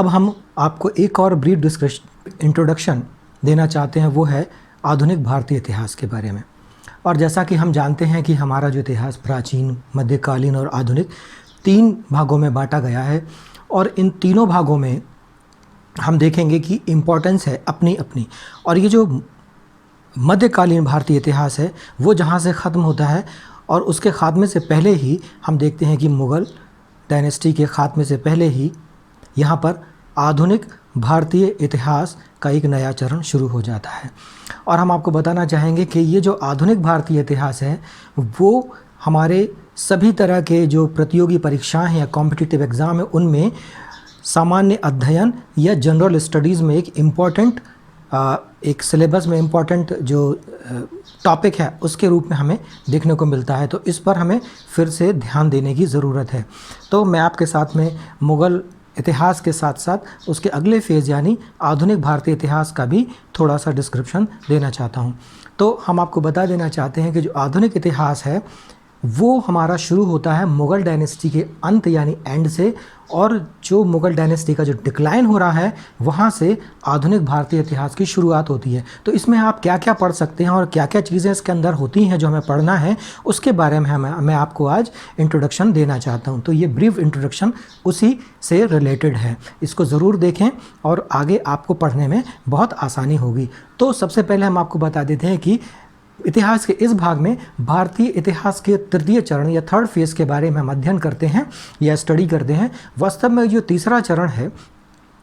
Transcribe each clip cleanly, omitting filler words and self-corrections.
अब हम आपको एक और ब्रीफ इंट्रोडक्शन देना चाहते हैं, वो है आधुनिक भारतीय इतिहास के बारे में। और जैसा कि हम जानते हैं कि हमारा जो इतिहास प्राचीन, मध्यकालीन और आधुनिक 3 भागों में बांटा गया है, और इन तीनों भागों में हम देखेंगे कि इम्पोर्टेंस है अपनी अपनी। और ये जो मध्यकालीन भारतीय इतिहास है वो जहाँ से ख़त्म होता है, और उसके ख़ात्मे से पहले ही हम देखते हैं कि मुग़ल डायनेस्टी के ख़ात्मे से पहले ही यहाँ पर आधुनिक भारतीय इतिहास का एक नया चरण शुरू हो जाता है। और हम आपको बताना चाहेंगे कि ये जो आधुनिक भारतीय इतिहास है वो हमारे सभी तरह के जो प्रतियोगी परीक्षाएं हैं या कॉम्पिटिटिव एग्ज़ाम है उनमें सामान्य अध्ययन या जनरल स्टडीज़ में एक इम्पॉर्टेंट एक सिलेबस में इम्पॉर्टेंट जो टॉपिक है उसके रूप में हमें देखने को मिलता है। तो इस पर हमें फिर से ध्यान देने की ज़रूरत है। तो मैं आपके साथ में मुग़ल इतिहास के साथ साथ उसके अगले फेज़ यानी आधुनिक भारतीय इतिहास का भी थोड़ा सा डिस्क्रिप्शन देना चाहता हूँ। तो हम आपको बता देना चाहते हैं कि जो आधुनिक इतिहास है वो हमारा शुरू होता है मुग़ल डायनेस्टी के अंत यानी एंड से, और जो मुग़ल डायनेस्टी का जो डिक्लाइन हो रहा है वहाँ से आधुनिक भारतीय इतिहास की शुरुआत होती है। तो इसमें आप क्या क्या पढ़ सकते हैं और क्या क्या चीज़ें इसके अंदर होती हैं जो हमें पढ़ना है, उसके बारे में मैं आपको आज इंट्रोडक्शन देना चाहता हूँ। तो ये ब्रीफ इंट्रोडक्शन उसी से रिलेटेड है, इसको ज़रूर देखें और आगे आपको पढ़ने में बहुत आसानी होगी। तो सबसे पहले हम आपको बता देते हैं कि इतिहास के इस भाग में भारतीय इतिहास के तृतीय चरण या थर्ड फेज़ के बारे में हम अध्ययन करते हैं या स्टडी करते हैं। वास्तव में जो तीसरा चरण है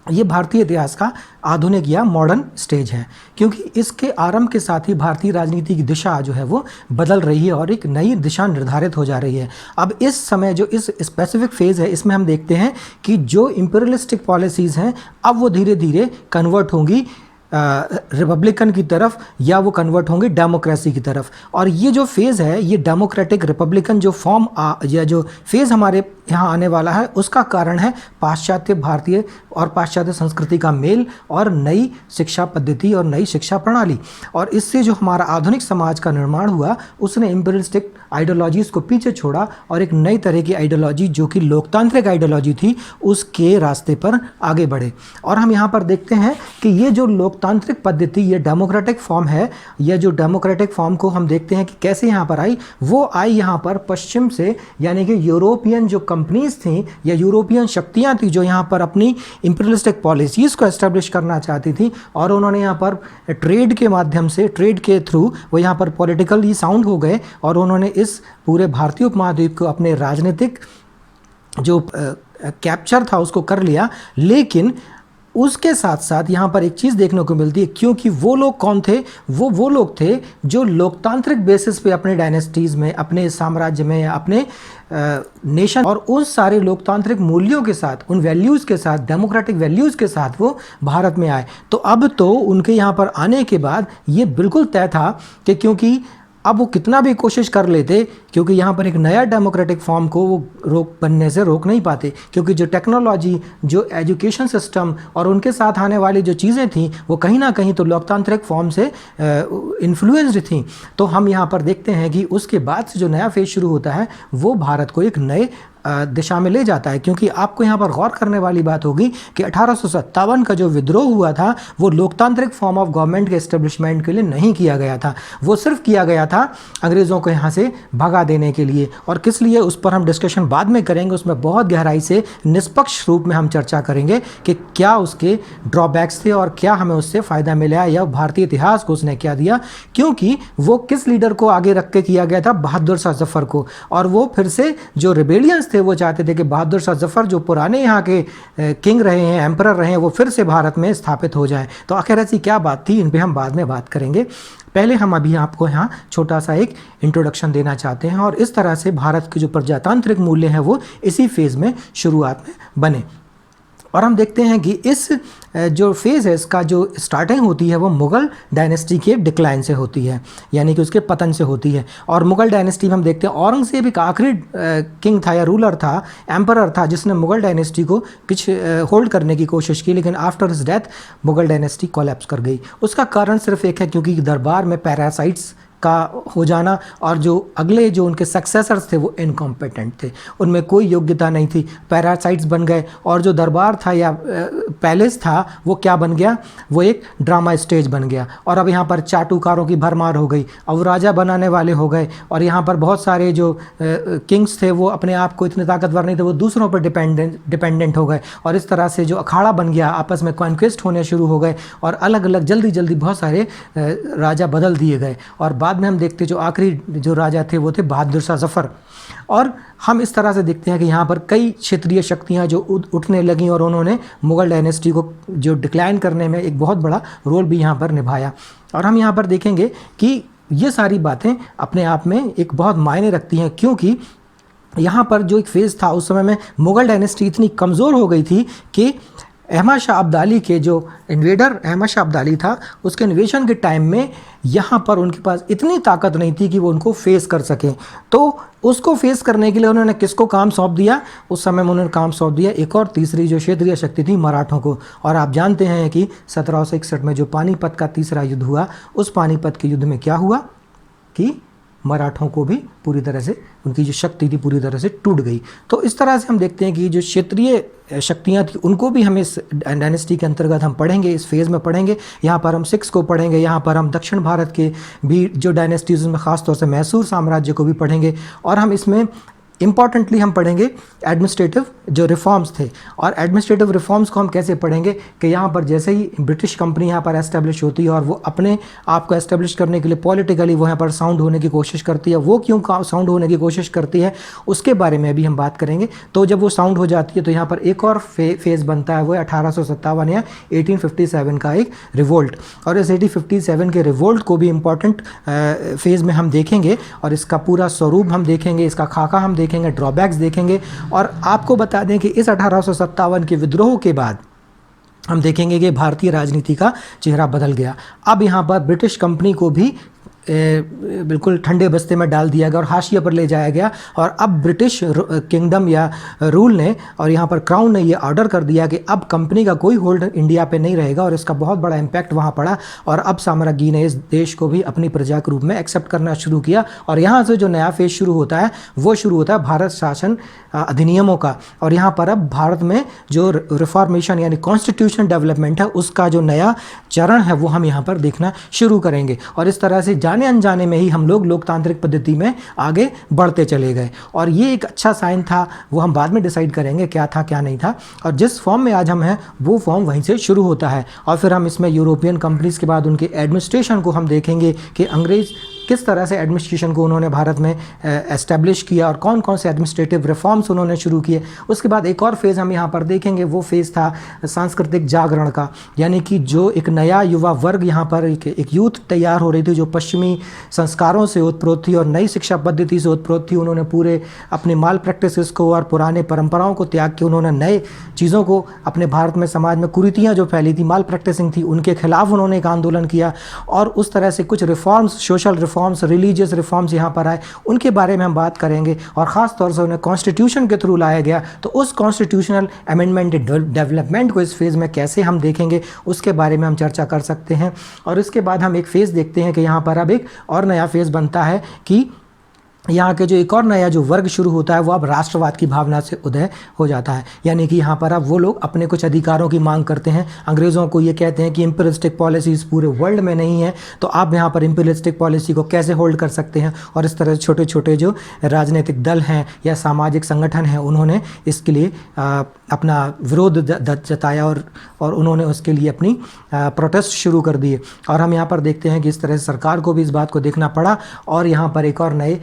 ये भारतीय इतिहास का आधुनिक या मॉडर्न स्टेज है, क्योंकि इसके आरंभ के साथ ही भारतीय राजनीति की दिशा जो है वो बदल रही है और एक नई दिशा निर्धारित हो जा रही है। अब इस समय जो इस स्पेसिफिक फेज़ है इसमें हम देखते हैं कि जो इंपीरियलिस्टिक पॉलिसीज़ हैं अब वो धीरे धीरे कन्वर्ट होंगी रिपब्लिकन की तरफ या वो कन्वर्ट होंगे डेमोक्रेसी की तरफ। और ये जो फेज़ है ये डेमोक्रेटिक रिपब्लिकन जो फॉर्म या जो फेज़ हमारे यहाँ आने वाला है उसका कारण है पाश्चात्य भारतीय और पाश्चात्य संस्कृति का मेल और नई शिक्षा पद्धति और नई शिक्षा प्रणाली। और इससे जो हमारा आधुनिक समाज का निर्माण हुआ उसने इंपीरियलिस्टिक आइडियोलॉजीज़ को पीछे छोड़ा और एक नई तरह की आइडियोलॉजी जो कि लोकतांत्रिक आइडियोलॉजी थी उसके रास्ते पर आगे बढ़े। और हम यहाँ पर देखते हैं कि ये जो लोकतांत्रिक पद्धति ये डेमोक्रेटिक फॉर्म है, यह जो डेमोक्रेटिक फॉर्म को हम देखते हैं कि कैसे यहाँ पर आई, वो आई यहाँ पर पश्चिम से, यानी कि यूरोपियन जो कंपनीज थी या यूरोपियन शक्तियाँ थी जो यहाँ पर अपनी इंपीरियलिस्टिक पॉलिसीज़ को एस्टेब्लिश करना चाहती थी, और उन्होंने यहाँ पर ट्रेड के माध्यम से, ट्रेड के थ्रू वो यहाँ पर पॉलिटिकली साउंड हो गए और उन्होंने इस पूरे भारतीय उपमहाद्वीप को अपने राजनीतिक जो कैप्चर था उसको कर लिया। लेकिन उसके साथ साथ यहाँ पर एक चीज़ देखने को मिलती है, क्योंकि वो लोग कौन थे, वो लोग थे जो लोकतांत्रिक बेसिस पे अपने डायनेस्टीज़ में, अपने साम्राज्य में या अपने नेशन और उस सारे लोकतांत्रिक मूल्यों के साथ, उन वैल्यूज़ के साथ, डेमोक्रेटिक वैल्यूज़ के साथ वो भारत में आए। तो अब तो उनके यहाँ पर आने के बाद ये बिल्कुल तय था कि क्योंकि अब वो कितना भी कोशिश कर लेते, क्योंकि यहाँ पर एक नया डेमोक्रेटिक फॉर्म को वो बनने से रोक नहीं पाते, क्योंकि जो टेक्नोलॉजी, जो एजुकेशन सिस्टम और उनके साथ आने वाली जो चीज़ें थीं वो कहीं ना कहीं तो लोकतांत्रिक फॉर्म से इन्फ्लुएंस्ड थीं। तो हम यहाँ पर देखते हैं कि उसके बाद से जो नया फेज शुरू होता है वो भारत को एक नए दिशा में ले जाता है। क्योंकि आपको यहाँ पर गौर करने वाली बात होगी कि 1857 का जो विद्रोह हुआ था वो लोकतांत्रिक फॉर्म ऑफ गवर्नमेंट के एस्टेब्लिशमेंट के लिए नहीं किया गया था, वो सिर्फ किया गया था अंग्रेज़ों को यहाँ से भगा देने के लिए। और किस लिए, उस पर हम डिस्कशन बाद में करेंगे, उसमें बहुत गहराई से निष्पक्ष रूप में हम चर्चा करेंगे कि क्या उसके ड्रॉबैक्स थे और क्या हमें उससे फ़ायदा मिला या भारतीय इतिहास को उसने क्या दिया। क्योंकि वो किस लीडर को आगे रख के किया गया था, बहादुर शाह जफ़र को, और वो फिर से जो रिबेलियंस थे वो चाहते थे कि बहादुर शाह जफ़र जो पुराने यहाँ के किंग रहे हैं, एम्परर रहे हैं, वो फिर से भारत में स्थापित हो जाएं। तो आखिर ऐसी क्या बात थी, इन पे हम बाद में बात करेंगे। पहले हम अभी आपको यहाँ छोटा सा एक इंट्रोडक्शन देना चाहते हैं, और इस तरह से भारत के जो प्रजातांत्रिक मूल्य हैं वो इसी फेज़ में शुरुआत में बने। और हम देखते हैं कि इस जो फेज़ है इसका जो स्टार्टिंग होती है वो मुग़ल डायनेस्टी के डिक्लाइन से होती है, यानी कि उसके पतन से होती है। और मुग़ल डायनेस्टी में हम देखते हैं औरंगज़ेब एक आखिरी किंग था या रूलर था, एम्परर था, जिसने मुग़ल डायनेस्टी को कुछ होल्ड करने की कोशिश की, लेकिन after his death Mughal dynasty collapse कर गई। उसका कारण सिर्फ एक है, क्योंकि दरबार में पैरासाइट्स का हो जाना, और जो अगले जो उनके सक्सेसर्स थे वो इनकॉम्पिटेंट थे, उनमें कोई योग्यता नहीं थी, पैरासाइट्स बन गए। और जो दरबार था या पैलेस था वो क्या बन गया, वो एक ड्रामा स्टेज बन गया। और अब यहाँ पर चाटुकारों की भरमार हो गई, अब राजा बनाने वाले हो गए, और यहाँ पर बहुत सारे जो किंग्स थे वो अपने आप को इतने ताकतवर नहीं थे, वो दूसरों पर डिपेंडेंट हो गए। और इस तरह से जो अखाड़ा बन गया, आपस में कॉन्क्वेस्ट होने शुरू हो गए, और अलग अलग जल्दी जल्दी बहुत सारे राजा बदल दिए गए। और बाद में हम देखते जो आखिरी जो राजा थे वो थे बहादुर शाह जफ़र। और हम इस तरह से देखते हैं कि यहाँ पर कई क्षेत्रीय शक्तियाँ जो उठने लगीं, और उन्होंने मुग़ल डायनेस्टी को जो डिक्लाइन करने में एक बहुत बड़ा रोल भी यहाँ पर निभाया। और हम यहाँ पर देखेंगे कि ये सारी बातें अपने आप में एक बहुत मायने रखती हैं, क्योंकि यहाँ पर जो एक फेज़ था उस समय में मुग़ल डायनेस्टी इतनी कमज़ोर हो गई थी कि अहमद शाह अब्दाली के जो इन्वेडर अहमद शाह अब्दाली था, उसके इन्वेशन के टाइम में यहाँ पर उनके पास इतनी ताकत नहीं थी कि वो उनको फेस कर सकें। तो उसको फेस करने के लिए उन्होंने किसको काम सौंप दिया, उस समय में उन्होंने काम सौंप दिया एक और तीसरी जो क्षेत्रीय शक्ति थी, मराठों को। और आप जानते हैं कि 1761 में जो पानीपत का तीसरा युद्ध हुआ, उस पानीपत के युद्ध में क्या हुआ कि मराठों को भी पूरी तरह से उनकी जो शक्ति थी पूरी तरह से टूट गई। तो इस तरह से हम देखते हैं कि जो क्षेत्रीय शक्तियाँ थी उनको भी हम इस डायनेस्टी के अंतर्गत हम पढ़ेंगे, इस फेज़ में पढ़ेंगे। यहाँ पर हम सिक्स को पढ़ेंगे, यहाँ पर हम दक्षिण भारत के भी जो डायनेस्टीज में ख़ासतौर से मैसूर साम्राज्य को भी पढ़ेंगे। और हम इसमें इम्पॉर्टेंटली हम पढ़ेंगे एडमिनिस्ट्रेटिव जो रिफॉर्म्स थे। और एडमिनिस्ट्रेटिव रिफॉर्म्स को हम कैसे पढ़ेंगे कि यहाँ पर जैसे ही ब्रिटिश कंपनी यहाँ पर एस्टेब्लिश होती है और वो अपने आप को एस्टेब्लिश करने के लिए पॉलिटिकली वो यहाँ पर साउंड होने की कोशिश करती है, वो क्यों साउंड होने की कोशिश करती है उसके बारे में भी हम बात करेंगे। तो जब वो साउंड हो जाती है तो यहाँ पर एक और फेज़ बनता है, वो 1857 या 1857 का एक रिवोल्ट। और इस 1857 के रिवोल्ट को भी इम्पॉर्टेंट फेज़ में हम देखेंगे, और इसका पूरा स्वरूप हम देखेंगे, इसका खाका हम देखेंगे, ड्रॉबैक्स देखेंगे। और आपको बता दें कि इस 1857 के विद्रोह के बाद हम देखेंगे कि भारतीय राजनीति का चेहरा बदल गया। अब यहाँ पर ब्रिटिश कंपनी को भी बिल्कुल ठंडे बस्ते में डाल दिया गया और हाशिए पर ले जाया गया। और अब ब्रिटिश किंगडम या रूल ने और यहाँ पर क्राउन ने ये ऑर्डर कर दिया कि अब कंपनी का कोई होल्ड इंडिया पे नहीं रहेगा, और इसका बहुत बड़ा इम्पैक्ट वहाँ पड़ा। और अब साम्राज्ञी ने इस देश को भी अपनी प्रजा के रूप में एक्सेप्ट करना शुरू किया। और यहाँ से जो नया फेज शुरू होता है वो शुरू होता है भारत शासन अधिनियमों का। और यहाँ पर अब भारत में जो रिफॉर्मेशन यानी कॉन्स्टिट्यूशन डेवलपमेंट है उसका जो नया चरण है वो हम यहाँ पर देखना शुरू करेंगे। और इस तरह से जाने अनजाने में ही हम लोग लोकतांत्रिक पद्धति में आगे बढ़ते चले गए। और ये एक अच्छा साइन था, वो हम बाद में डिसाइड करेंगे क्या था क्या नहीं था। और जिस फॉर्म में आज हम हैं वो फॉर्म वहीं से शुरू होता है। और फिर हम इसमें यूरोपियन कंपनीज़ के बाद उनके एडमिनिस्ट्रेशन को हम देखेंगे कि अंग्रेज़ किस तरह से एडमिनिस्ट्रेशन को उन्होंने भारत में एस्टेब्लिश किया और कौन कौन से एडमिनिस्ट्रेटिव रिफॉर्म्स उन्होंने शुरू किए। उसके बाद एक और फेज़ हम यहाँ पर देखेंगे, वो फेज़ था सांस्कृतिक जागरण का, यानी कि जो एक नया युवा वर्ग यहाँ पर एक यूथ तैयार हो रही थी जो पश्चिमी संस्कारों से ओतप्रोत थी और नई शिक्षा पद्धति से ओतप्रोत थी। उन्होंने पूरे अपने माल प्रैक्टिसेस को और पुराने परंपराओं को त्याग के उन्होंने नए चीज़ों को अपने भारत में समाज में कुरीतियाँ जो फैली थी, माल प्रैक्टिसिंग थी, उनके खिलाफ उन्होंने एक आंदोलन किया। और उस तरह से कुछ reforms, social reforms, religious reforms यहाँ पर आए, उनके बारे में हम बात करेंगे। और ख़ास तौर से उन्हें कॉन्स्टिट्यूशन के थ्रू लाया गया, तो उस कॉन्स्टिट्यूशनल अमेंडमेंट डेवलपमेंट को इस फेज़ में कैसे हम देखेंगे उसके बारे में हम चर्चा कर सकते हैं। और इसके बाद हम एक फ़ेज़ देखते हैं कि यहाँ पर अब एक और नया फेज़ बनता है कि यहाँ के जो एक और नया जो वर्ग शुरू होता है वो अब राष्ट्रवाद की भावना से उदय हो जाता है। यानी कि यहाँ पर अब वो लोग अपने कुछ अधिकारों की मांग करते हैं। अंग्रेज़ों को ये कहते हैं कि इम्पीरियलिस्टिक पॉलिसीज़ पूरे वर्ल्ड में नहीं है, तो आप यहाँ पर इम्पीरियलिस्टिक पॉलिसी को कैसे होल्ड कर सकते हैं। और इस तरह छोटे छोटे जो राजनीतिक दल हैं या सामाजिक संगठन हैं उन्होंने इसके लिए अपना विरोध जताया और उन्होंने उसके लिए अपनी प्रोटेस्ट शुरू कर दिए। और हम यहाँ पर देखते हैं कि इस तरह से सरकार को भी इस बात को देखना पड़ा। और यहाँ पर एक और नए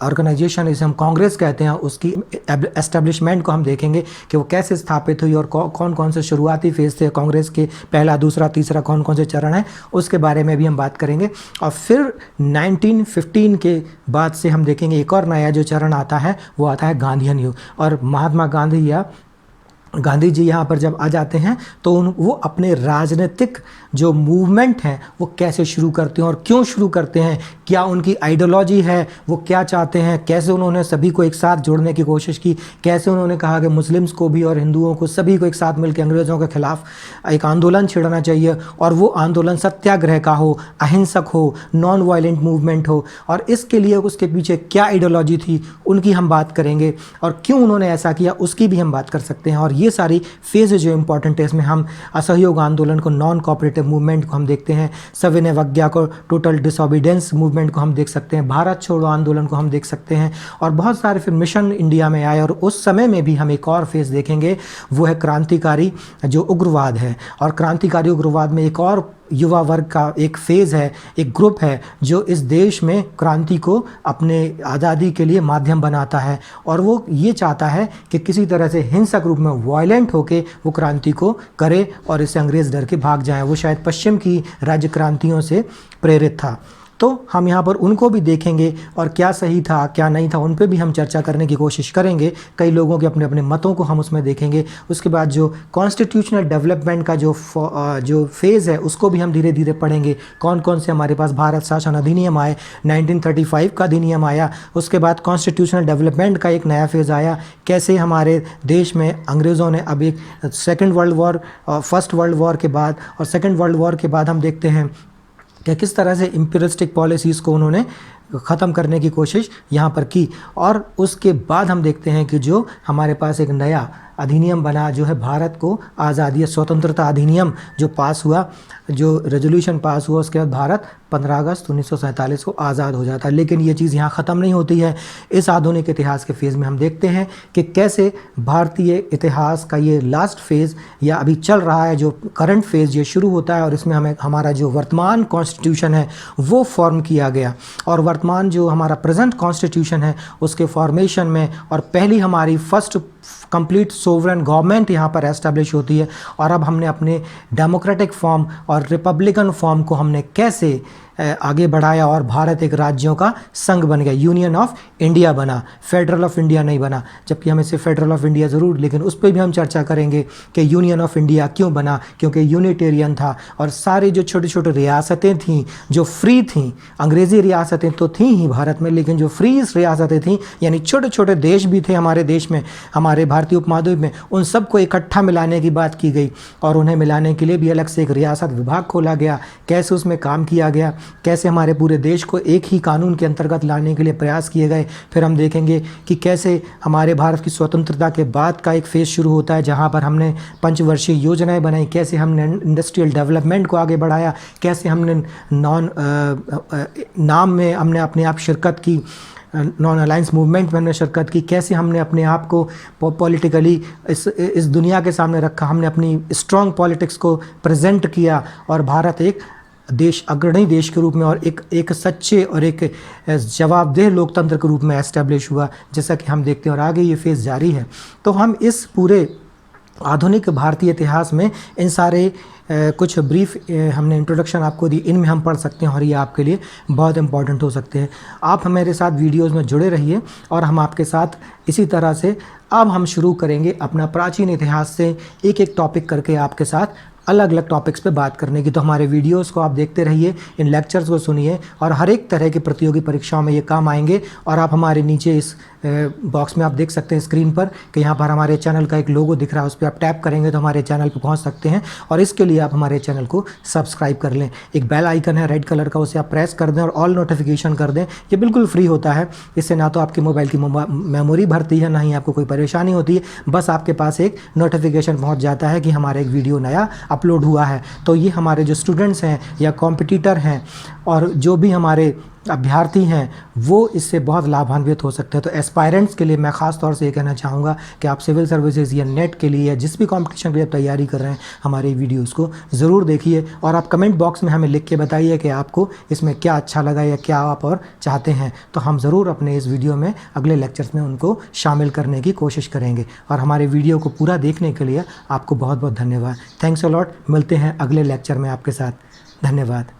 ऑर्गेनाइजेशन, इसे हम कांग्रेस कहते हैं, उसकी एस्टेब्लिशमेंट को हम देखेंगे कि वो कैसे स्थापित हुई और कौन कौन से शुरुआती फेज़ थे कांग्रेस के, पहला, दूसरा, तीसरा, कौन कौन से चरण हैं, उसके बारे में भी हम बात करेंगे। और फिर 1915 के बाद से हम देखेंगे एक और नया जो चरण आता है वो आता है गांधीयन युग। और महात्मा गांधी या गांधी जी यहाँ पर जब आ जाते हैं तो वो अपने राजनीतिक जो मूवमेंट हैं वो कैसे शुरू करते हैं और क्यों शुरू करते हैं, क्या उनकी आइडियोलॉजी है, वो क्या चाहते हैं, कैसे उन्होंने सभी को एक साथ जोड़ने की कोशिश की, कैसे उन्होंने कहा कि मुस्लिम्स को भी और हिंदुओं को सभी को एक साथ मिलकर अंग्रेज़ों के खिलाफ एक आंदोलन छेड़ना चाहिए और वो आंदोलन सत्याग्रह का हो, अहिंसक हो, नॉन वायलेंट मूवमेंट हो, और इसके लिए उसके पीछे क्या आइडियोलॉजी थी उनकी हम बात करेंगे और क्यों उन्होंने ऐसा किया उसकी भी हम बात कर सकते हैं। और ये सारी फेज जो इंपॉर्टेंट है, इसमें हम असहयोग आंदोलन को, नॉन कोऑपरेटिव मूवमेंट को हम देखते हैं, सविनय अवज्ञा को, टोटल डिसओबीडियंस मूवमेंट को हम देख सकते हैं, भारत छोड़ो आंदोलन को हम देख सकते हैं, और बहुत सारे फिर मिशन इंडिया में आए। और उस समय में भी हम एक और फेज देखेंगे, वो है क्रांतिकारी जो उग्रवाद है। और क्रांतिकारी उग्रवाद में एक और युवा वर्ग का एक फेज़ है, एक ग्रुप है जो इस देश में क्रांति को अपने आज़ादी के लिए माध्यम बनाता है, और वो ये चाहता है कि किसी तरह से हिंसक रूप में वायलेंट होके वो क्रांति को करे और इससे अंग्रेज़ डर के भाग जाएं। वो शायद पश्चिम की राज्य क्रांतियों से प्रेरित था। तो हम यहाँ पर उनको भी देखेंगे और क्या सही था क्या नहीं था उन पे भी हम चर्चा करने की कोशिश करेंगे। कई लोगों के अपने अपने मतों को हम उसमें देखेंगे। उसके बाद जो कॉन्स्टिट्यूशनल डेवलपमेंट का जो फेज़ है उसको भी हम धीरे धीरे पढ़ेंगे। कौन कौन से हमारे पास भारत शासन अधिनियम आए, 1935 का अधिनियम आया, उसके बाद कॉन्स्टिट्यूशनल डेवलपमेंट का एक नया फेज़ आया, कैसे हमारे देश में अंग्रेज़ों ने अब एक second world war, first world war के बाद और सेकेंड वर्ल्ड वॉर के बाद हम देखते हैं कि किस तरह से इम्पीरियलिस्टिक पॉलिसीज़ को उन्होंने ख़त्म करने की कोशिश यहाँ पर की। और उसके बाद हम देखते हैं कि जो हमारे पास एक नया अधिनियम बना जो है भारत को आज़ादी स्वतंत्रता अधिनियम जो पास हुआ, जो रेजोल्यूशन पास हुआ, उसके बाद भारत 15 अगस्त 1947 को आज़ाद हो जाता है। लेकिन ये चीज़ यहाँ ख़त्म नहीं होती है। इस आधुनिक इतिहास के फेज़ में हम देखते हैं कि कैसे भारतीय इतिहास का ये लास्ट फेज़ या अभी चल रहा है, जो करंट फेज़ ये शुरू होता है और इसमें हमें हमारा जो वर्तमान कॉन्स्टिट्यूशन है वो फॉर्म किया गया। और वर्तमान जो हमारा प्रेजेंट कॉन्स्टिट्यूशन है उसके फॉर्मेशन में और पहली हमारी फर्स्ट कंप्लीट सोवरेन गवर्नमेंट यहाँ पर एस्टेब्लिश होती है। और अब हमने अपने डेमोक्रेटिक फॉर्म और रिपब्लिकन फॉर्म को हमने कैसे आगे बढ़ाया और भारत एक राज्यों का संघ बन गया, यूनियन ऑफ इंडिया बना, फेडरल ऑफ इंडिया नहीं बना। जबकि हमें से फेडरल ऑफ इंडिया ज़रूर, लेकिन उस पर भी हम चर्चा करेंगे कि यूनियन ऑफ इंडिया क्यों बना, क्योंकि यूनिटेरियन था और सारी जो छोटी छोटी रियासतें थीं जो फ्री थीं, अंग्रेज़ी रियासतें तो थीं ही भारत में, लेकिन जो फ्री रियासतें थीं यानी छोटे छोटे देश भी थे हमारे देश में, हमारे भारतीय उपमहाद्वीप में, उन सबको इकट्ठा मिलाने की बात की गई और उन्हें मिलाने के लिए भी अलग से एक रियासत विभाग खोला गया। कैसे उसमें काम किया गया, कैसे हमारे पूरे देश को एक ही कानून के अंतर्गत लाने के लिए प्रयास किए गए। फिर हम देखेंगे कि कैसे हमारे भारत की स्वतंत्रता के बाद का एक फेज़ शुरू होता है जहां पर हमने पंचवर्षीय योजनाएं बनाई, कैसे हमने इंडस्ट्रियल डेवलपमेंट को आगे बढ़ाया, कैसे हमने नाम में हमने अपने आप शिरकत की, नॉन अलायंस मूवमेंट में हमने शिरकत की, कैसे हमने अपने आप को पॉलिटिकली इस दुनिया के सामने रखा, हमने अपनी स्ट्रॉन्ग पॉलिटिक्स को प्रेजेंट किया और भारत एक देश, अग्रणी देश के रूप में और एक सच्चे और एक जवाबदेह लोकतंत्र के रूप में एस्टेब्लिश हुआ, जैसा कि हम देखते हैं। और आगे ये फेज़ जारी है। तो हम इस पूरे आधुनिक भारतीय इतिहास में इन सारे कुछ ब्रीफ हमने इंट्रोडक्शन आपको दी, इनमें हम पढ़ सकते हैं और ये आपके लिए बहुत इंपॉर्टेंट हो सकते हैं। आप हमारे साथ वीडियोस में जुड़े रहिए और हम आपके साथ इसी तरह से अब हम शुरू करेंगे अपना प्राचीन इतिहास से एक एक टॉपिक करके आपके साथ अलग अलग टॉपिक्स पे बात करने की। तो हमारे वीडियोस को आप देखते रहिए, इन लेक्चर्स को सुनिए और हर एक तरह की प्रतियोगी परीक्षाओं में ये काम आएंगे। और आप हमारे नीचे इस बॉक्स में आप देख सकते हैं स्क्रीन पर कि यहाँ पर हमारे चैनल का एक लोगो दिख रहा है, उस पर आप टैप करेंगे तो हमारे चैनल पर पहुँच सकते हैं। और इसके लिए आप हमारे चैनल को सब्सक्राइब कर लें। एक बेल आइकन है रेड कलर का, उसे आप प्रेस कर दें और ऑल नोटिफिकेशन कर दें। ये बिल्कुल फ्री होता है, इससे ना तो आपके मोबाइल की मेमोरी भरती है, ना ही आपको कोई परेशानी होती है। बस आपके पास एक नोटिफिकेशन पहुँच जाता है कि हमारा एक वीडियो नया अपलोड हुआ है। तो ये हमारे जो स्टूडेंट्स हैं या कॉम्पिटिटर हैं और जो भी हमारे अभ्यर्थी हैं वो इससे बहुत लाभान्वित हो सकते हैं। तो एस्पायरेंट्स के लिए मैं ख़ास तौर से ये कहना चाहूँगा कि आप सिविल सर्विसेज या नेट के लिए या जिस भी कंपटीशन के लिए तैयारी कर रहे हैं, हमारे वीडियोस को ज़रूर देखिए और आप कमेंट बॉक्स में हमें लिख के बताइए कि आपको इसमें क्या अच्छा लगा या क्या आप और चाहते हैं। तो हम ज़रूर अपने इस वीडियो में अगले लेक्चर्स में उनको शामिल करने की कोशिश करेंगे। और हमारे वीडियो को पूरा देखने के लिए आपको बहुत बहुत धन्यवाद। Thanks a lot. मिलते हैं अगले लेक्चर में आपके साथ। धन्यवाद।